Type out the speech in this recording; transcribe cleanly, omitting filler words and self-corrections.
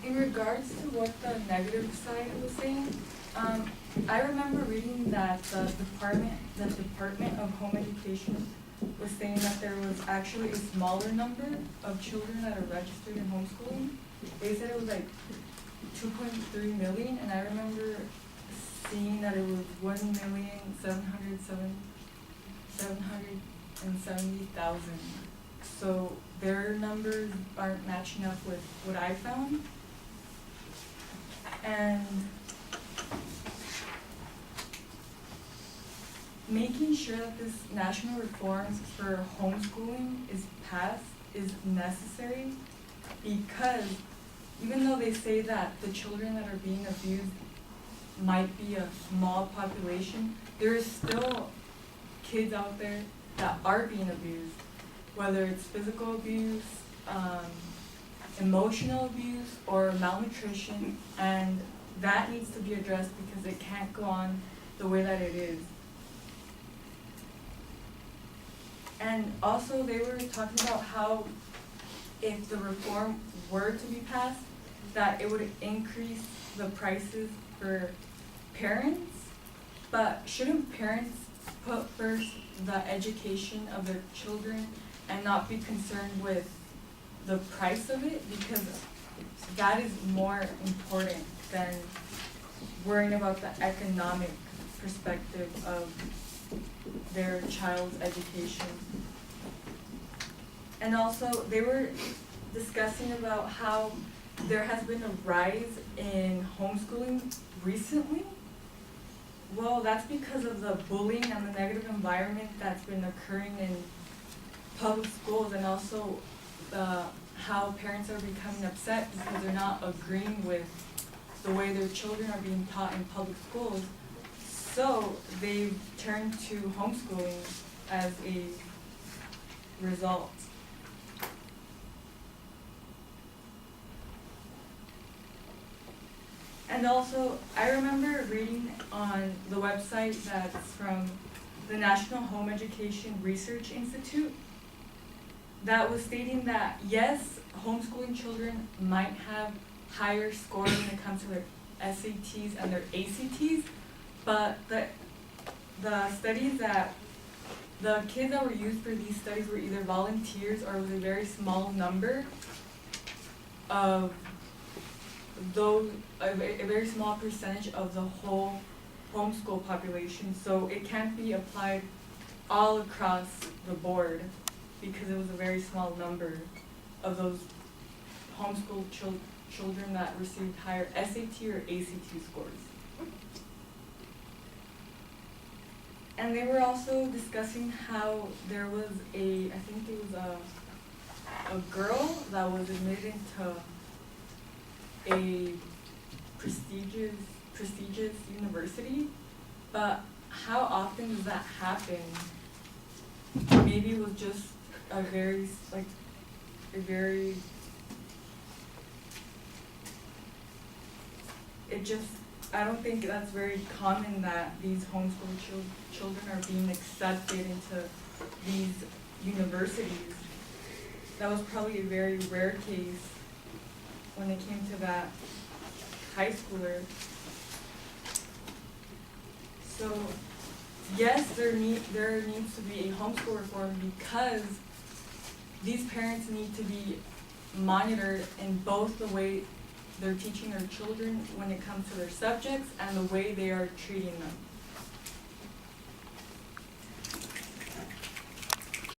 in regards to what the negative side was saying, I remember reading that the Department of Home Education was saying that there was actually a smaller number of children that are registered in homeschooling. They said it was like 2.3 million, and I remember seeing that it was 1,770,000. So their numbers aren't matching up with what I found. And making sure that this national reforms for homeschooling is passed is necessary, because even though they say that the children that are being abused might be a small population, there is still kids out there that are being abused, whether it's physical abuse, emotional abuse, or malnutrition, and that needs to be addressed because it can't go on the way that it is. And also they were talking about how if the reform were to be passed, that it would increase the prices for parents, but shouldn't parents put first the education of their children and not be concerned with the price of it, because that is more important than worrying about the economic perspective of their child's education. And also they were discussing about how there has been a rise in homeschooling recently. Well, that's because of the bullying and the negative environment that's been occurring in public schools, and also how parents are becoming upset because they're not agreeing with the way their children are being taught in public schools. So they've turned to homeschooling as a result. And also, I remember reading on the website that's from the National Home Education Research Institute that was stating that yes, homeschooling children might have higher scores when it comes to their SATs and their ACTs, but the studies that the kids that were used for these studies were either volunteers or was a very small number of those, a very small percentage of the whole homeschool population. So it can't be applied all across the board because it was a very small number of those homeschool children that received higher SAT or ACT scores. And they were also discussing how there was I think it was a girl that was admitted to a prestigious university, but how often does that happen? Maybe it was just a very I don't think that's very common that these homeschool children are being accepted into these universities. That was probably a very rare case when it came to that high schooler. So yes, there needs to be a homeschool reform because these parents need to be monitored in both the way they're teaching their children when it comes to their subjects and the way they are treating them.